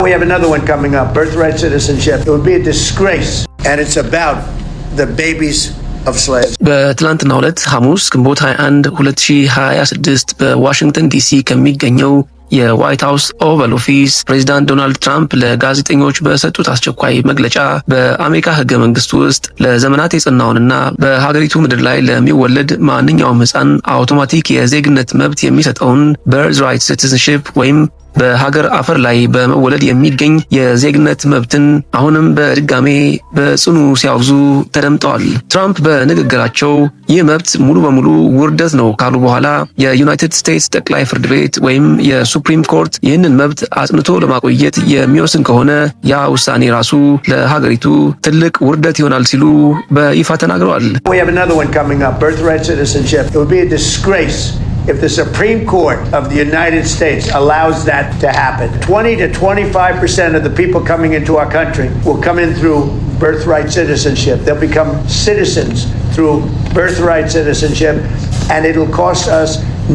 We have another one coming up, birthright citizenship. It would be a disgrace, and it's about the babies of slaves. በትላንትናው ዕለት ሐሙስ ግንቦት 21 2026 በዋሽንግተን ዲሲ ከሚገኘው የዋይት ሃውስ ኦቫል ኦፊስ ፕሬዚዳንት ዶናልድ ትራምፕ ለጋዜጠኞች በሰጡት አስቸኳይ መግለጫ በአሜሪካ ሕገ መንግስት ውስጥ ለዘመናት የጸናውንና በሀገሪቱ ምድር ላይ ለሚወለድ ማንኛውም ሕፃን አውቶማቲክ የዜግነት መብት የሚሰጠውን በርዝራይት ሲቲዝንሺፕ ወይም በሀገር አፈር ላይ በመወለድ የሚገኝ የዜግነት መብትን አሁንም በድጋሜ በጽኑ ሲያወግዙ ተደምጠዋል። ትራምፕ በንግግራቸው ይህ መብት ሙሉ በሙሉ ውርደት ነው ካሉ በኋላ የዩናይትድ ስቴትስ ጠቅላይ ፍርድ ቤት ወይም የሱፕሪም ኮርት ይህንን መብት አጽንቶ ለማቆየት የሚወስን ከሆነ ያ ውሳኔ ራሱ ለሀገሪቱ ትልቅ ውርደት ይሆናል ሲሉ በይፋ ተናግረዋል። If the Supreme Court of the United States allows that to happen, 20 to 25% of the people coming into our country will come in through birthright citizenship. They'll become citizens through birthright citizenship, and it'll cost us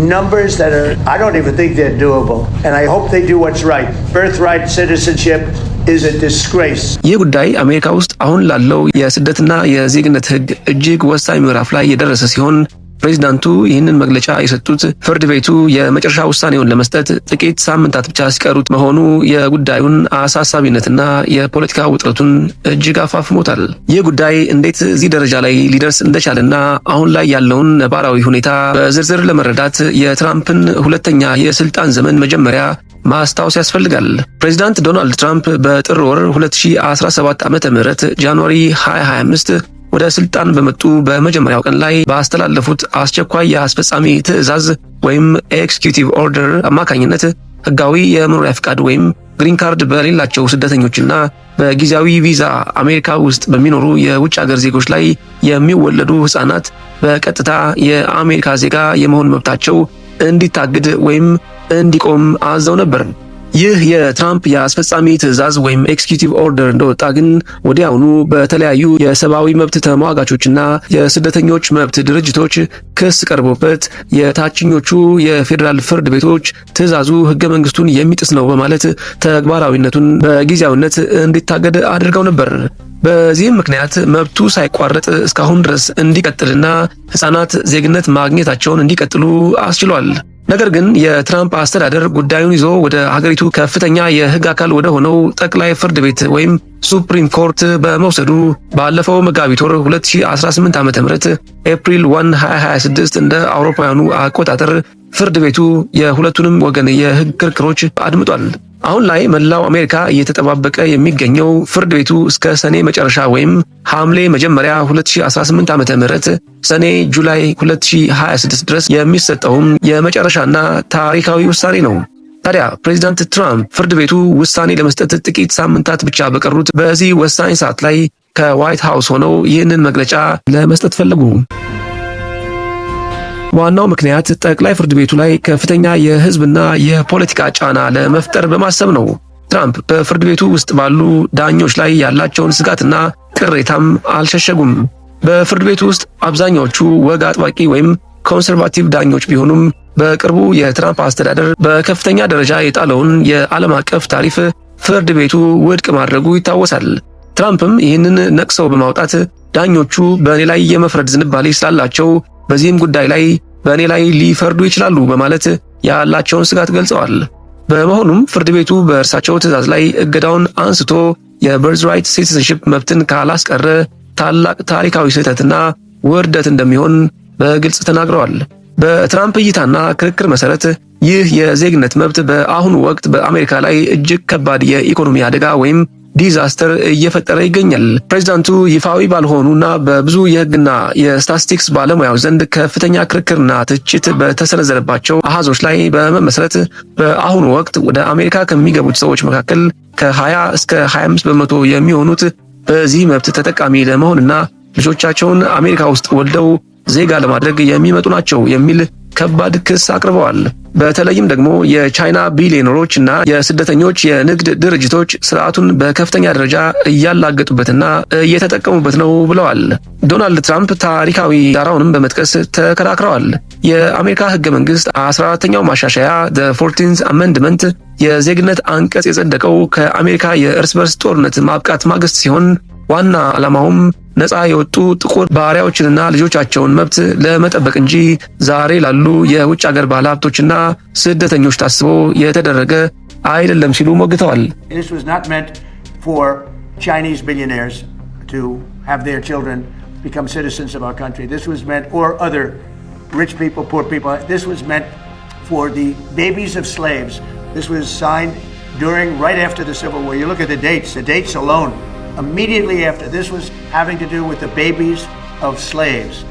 numbers that are, I don't even think they're doable. And I hope they do what's right. Birthright citizenship is a disgrace. ይህ ጉዳይ አሜሪካ ውስጥ አሁን ላለው የስደትና የዜግነት ሕግ እጅግ ወሳኝ ምዕራፍ ላይ የደረሰ ሲሆን ፕሬዚዳንቱ ይህንን መግለጫ የሰጡት ፍርድ ቤቱ የመጨረሻ ውሳኔውን ለመስጠት ጥቂት ሳምንታት ብቻ ሲቀሩት መሆኑ የጉዳዩን አሳሳቢነትና የፖለቲካ ውጥረቱን እጅግ አፋፍሞታል። ይህ ጉዳይ እንዴት እዚህ ደረጃ ላይ ሊደርስ እንደቻለና አሁን ላይ ያለውን ነባራዊ ሁኔታ በዝርዝር ለመረዳት የትራምፕን ሁለተኛ የስልጣን ዘመን መጀመሪያ ማስታወስ ያስፈልጋል። ፕሬዚዳንት ዶናልድ ትራምፕ በጥር ወር 2017 ዓ.ም ጃንዋሪ 2025 ወደ ስልጣን በመጡ በመጀመሪያው ቀን ላይ ባስተላለፉት አስቸኳይ የአስፈጻሚ ትዕዛዝ ወይም ኤክስኪዩቲቭ ኦርደር አማካኝነት ህጋዊ የመኖሪያ ፍቃድ ወይም ግሪን ካርድ በሌላቸው ስደተኞችና በጊዜያዊ ቪዛ አሜሪካ ውስጥ በሚኖሩ የውጭ ሀገር ዜጎች ላይ የሚወለዱ ህፃናት በቀጥታ የአሜሪካ ዜጋ የመሆን መብታቸው እንዲታገድ ወይም እንዲቆም አዘው ነበር። ይህ የትራምፕ የአስፈጻሚ ትዕዛዝ ወይም ኤክስኪዩቲቭ ኦርደር እንደወጣ ግን ወዲያውኑ በተለያዩ የሰብአዊ መብት ተሟጋቾችና የስደተኞች መብት ድርጅቶች ክስ ቀርቦበት የታችኞቹ የፌዴራል ፍርድ ቤቶች ትዕዛዙ ህገ መንግስቱን የሚጥስ ነው በማለት ተግባራዊነቱን በጊዜያዊነት እንዲታገድ አድርገው ነበር። በዚህም ምክንያት መብቱ ሳይቋረጥ እስካሁን ድረስ እንዲቀጥልና ህፃናት ዜግነት ማግኘታቸውን እንዲቀጥሉ አስችሏል። ነገር ግን የትራምፕ አስተዳደር ጉዳዩን ይዞ ወደ ሀገሪቱ ከፍተኛ የህግ አካል ወደ ሆነው ጠቅላይ ፍርድ ቤት ወይም ሱፕሪም ኮርት በመውሰዱ ባለፈው መጋቢት ወር 2018 ዓ.ም ኤፕሪል 1 2026 እንደ አውሮፓውያኑ አቆጣጠር ፍርድ ቤቱ የሁለቱንም ወገን የህግ ክርክሮች አድምጧል። አሁን ላይ መላው አሜሪካ እየተጠባበቀ የሚገኘው ፍርድ ቤቱ እስከ ሰኔ መጨረሻ ወይም ሐምሌ መጀመሪያ 2018 ዓ.ም ሰኔ ጁላይ 2026 ድረስ የሚሰጠውም የመጨረሻና ታሪካዊ ውሳኔ ነው። ታዲያ ፕሬዚዳንት ትራምፕ ፍርድ ቤቱ ውሳኔ ለመስጠት ጥቂት ሳምንታት ብቻ በቀሩት በዚህ ወሳኝ ሰዓት ላይ ከዋይት ሃውስ ሆነው ይህንን መግለጫ ለመስጠት ፈለጉ። ዋናው ምክንያት ጠቅላይ ፍርድ ቤቱ ላይ ከፍተኛ የህዝብና የፖለቲካ ጫና ለመፍጠር በማሰብ ነው። ትራምፕ በፍርድ ቤቱ ውስጥ ባሉ ዳኞች ላይ ያላቸውን ስጋትና ቅሬታም አልሸሸጉም። በፍርድ ቤቱ ውስጥ አብዛኛዎቹ ወግ አጥባቂ ወይም ኮንሰርቫቲቭ ዳኞች ቢሆኑም በቅርቡ የትራምፕ አስተዳደር በከፍተኛ ደረጃ የጣለውን የዓለም አቀፍ ታሪፍ ፍርድ ቤቱ ውድቅ ማድረጉ ይታወሳል። ትራምፕም ይህንን ነቅሰው በማውጣት ዳኞቹ በእኔ ላይ የመፍረድ ዝንባሌ ስላላቸው በዚህም ጉዳይ ላይ በእኔ ላይ ሊፈርዱ ይችላሉ በማለት ያላቸውን ስጋት ገልጸዋል። በመሆኑም ፍርድ ቤቱ በእርሳቸው ትዕዛዝ ላይ እገዳውን አንስቶ የበርዝራይት ሲቲዝንሺፕ መብትን ካላስቀረ ታላቅ ታሪካዊ ስህተትና ውርደት እንደሚሆን በግልጽ ተናግረዋል። በትራምፕ እይታና ክርክር መሰረት ይህ የዜግነት መብት በአሁኑ ወቅት በአሜሪካ ላይ እጅግ ከባድ የኢኮኖሚ አደጋ ወይም ዲዛስተር እየፈጠረ ይገኛል። ፕሬዚዳንቱ ይፋዊ ባልሆኑና በብዙ የህግና የስታቲስቲክስ ባለሙያው ዘንድ ከፍተኛ ክርክርና ትችት በተሰነዘረባቸው አሃዞች ላይ በመመስረት በአሁኑ ወቅት ወደ አሜሪካ ከሚገቡት ሰዎች መካከል ከ20 እስከ 25 በመቶ የሚሆኑት በዚህ መብት ተጠቃሚ ለመሆንና ልጆቻቸውን አሜሪካ ውስጥ ወልደው ዜጋ ለማድረግ የሚመጡ ናቸው የሚል ከባድ ክስ አቅርበዋል። በተለይም ደግሞ የቻይና ቢሊዮነሮች እና የስደተኞች የንግድ ድርጅቶች ስርዓቱን በከፍተኛ ደረጃ እያላገጡበትና እየተጠቀሙበት ነው ብለዋል። ዶናልድ ትራምፕ ታሪካዊ ዳራውንም በመጥቀስ ተከራክረዋል። የአሜሪካ ህገ መንግስት 14ኛው ማሻሻያ the 14th Amendment የዜግነት አንቀጽ የጸደቀው ከአሜሪካ የእርስ በርስ ጦርነት ማብቃት ማግስት ሲሆን ዋና ዓላማውም ነፃ የወጡ ጥቁር ባሪያዎችንና ልጆቻቸውን መብት ለመጠበቅ እንጂ ዛሬ ላሉ የውጭ ሀገር ባለሀብቶችና ስደተኞች ታስቦ የተደረገ አይደለም ሲሉ ሞግተዋል። This was not meant for Chinese billionaires to have their children become citizens of our country. This was meant, or other rich people, poor people. This was meant for the babies of slaves. This was signed right after the Civil War. You look at the dates alone. Immediately after, this was having to do with the babies of slaves.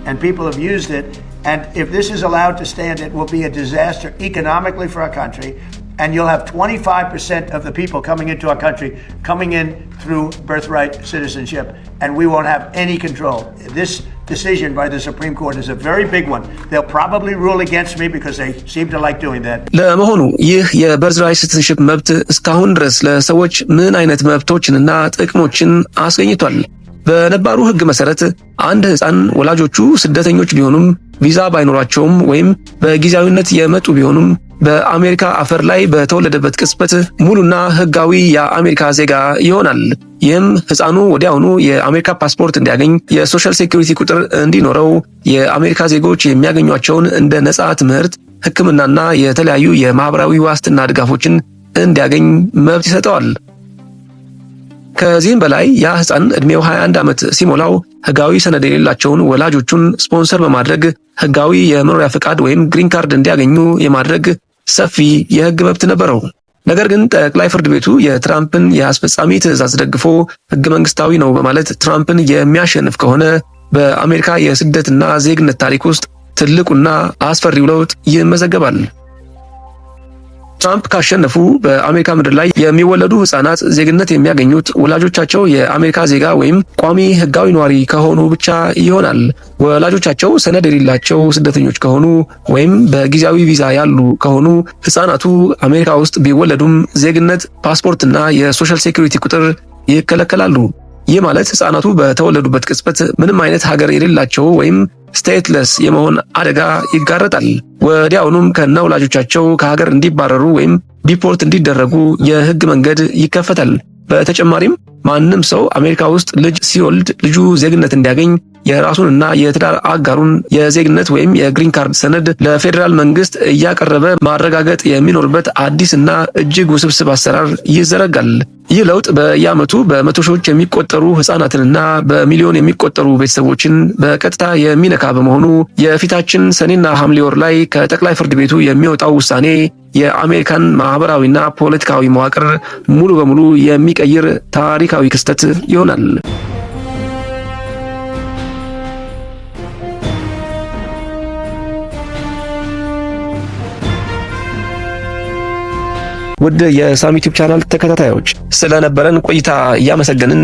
And people have used it. And if this is allowed to stand, it will be a disaster economically for our country. And you'll have 25% of the people coming into our country coming in through birthright citizenship. And we won't have any control. This decision by the Supreme Court is a very big one. They'll probably rule against me because they seem to like doing that. ለመሆኑ ይህ የበርዝራይት ሲቲዝንሺፕ መብት እስካሁን ድረስ ለሰዎች ምን አይነት መብቶችንና ጥቅሞችን አስገኝቷል? በነባሩ ሕግ መሰረት አንድ ሕፃን ወላጆቹ ስደተኞች ቢሆኑም ቪዛ ባይኖራቸውም ወይም በጊዜያዊነት የመጡ ቢሆኑም በአሜሪካ አፈር ላይ በተወለደበት ቅጽበት ሙሉና ሕጋዊ የአሜሪካ ዜጋ ይሆናል። ይህም ሕፃኑ ወዲያውኑ የአሜሪካ ፓስፖርት እንዲያገኝ፣ የሶሻል ሴኩሪቲ ቁጥር እንዲኖረው፣ የአሜሪካ ዜጎች የሚያገኟቸውን እንደ ነፃ ትምህርት፣ ሕክምናና የተለያዩ የማህበራዊ ዋስትና ድጋፎችን እንዲያገኝ መብት ይሰጠዋል። ከዚህም በላይ ያ ሕፃን ዕድሜው 21 ዓመት ሲሞላው ሕጋዊ ሰነድ የሌላቸውን ወላጆቹን ስፖንሰር በማድረግ ሕጋዊ የመኖሪያ ፈቃድ ወይም ግሪን ካርድ እንዲያገኙ የማድረግ ሰፊ የሕግ መብት ነበረው። ነገር ግን ጠቅላይ ፍርድ ቤቱ የትራምፕን የአስፈጻሚ ትዕዛዝ ደግፎ ሕገ መንግስታዊ ነው በማለት ትራምፕን የሚያሸንፍ ከሆነ በአሜሪካ የስደትና ዜግነት ታሪክ ውስጥ ትልቁና አስፈሪው ለውጥ ይመዘገባል። ትራምፕ ካሸነፉ በአሜሪካ ምድር ላይ የሚወለዱ ሕፃናት ዜግነት የሚያገኙት ወላጆቻቸው የአሜሪካ ዜጋ ወይም ቋሚ ሕጋዊ ነዋሪ ከሆኑ ብቻ ይሆናል። ወላጆቻቸው ሰነድ የሌላቸው ስደተኞች ከሆኑ ወይም በጊዜያዊ ቪዛ ያሉ ከሆኑ ሕፃናቱ አሜሪካ ውስጥ ቢወለዱም ዜግነት፣ ፓስፖርትና የሶሻል ሴኩሪቲ ቁጥር ይከለከላሉ። ይህ ማለት ሕፃናቱ በተወለዱበት ቅጽበት ምንም አይነት ሀገር የሌላቸው ወይም ስቴትለስ የመሆን አደጋ ይጋረጣል። ወዲያውኑም ከነ ወላጆቻቸው ከሀገር እንዲባረሩ ወይም ዲፖርት እንዲደረጉ የሕግ መንገድ ይከፈታል። በተጨማሪም ማንም ሰው አሜሪካ ውስጥ ልጅ ሲወልድ ልጁ ዜግነት እንዲያገኝ የራሱንና የትዳር አጋሩን የዜግነት ወይም የግሪን ካርድ ሰነድ ለፌዴራል መንግስት እያቀረበ ማረጋገጥ የሚኖርበት አዲስና እጅግ ውስብስብ አሰራር ይዘረጋል። ይህ ለውጥ በየዓመቱ በመቶ ሺዎች የሚቆጠሩ ሕፃናትንና በሚሊዮን የሚቆጠሩ ቤተሰቦችን በቀጥታ የሚነካ በመሆኑ የፊታችን ሰኔና ሐምሌ ወር ላይ ከጠቅላይ ፍርድ ቤቱ የሚወጣው ውሳኔ የአሜሪካን ማህበራዊና ፖለቲካዊ መዋቅር ሙሉ በሙሉ የሚቀይር ታሪካዊ ክስተት ይሆናል። ውድ የሳሚ ዩቲዩብ ቻናል ተከታታዮች ስለነበረን ቆይታ እያመሰገንን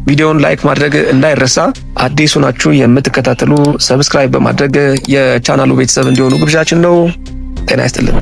ቪዲዮውን ላይክ ማድረግ እንዳይረሳ፣ አዲስ ሆናችሁ የምትከታተሉ ሰብስክራይብ በማድረግ የቻናሉ ቤተሰብ እንዲሆኑ ግብዣችን ነው። ጤና ይስጥልን።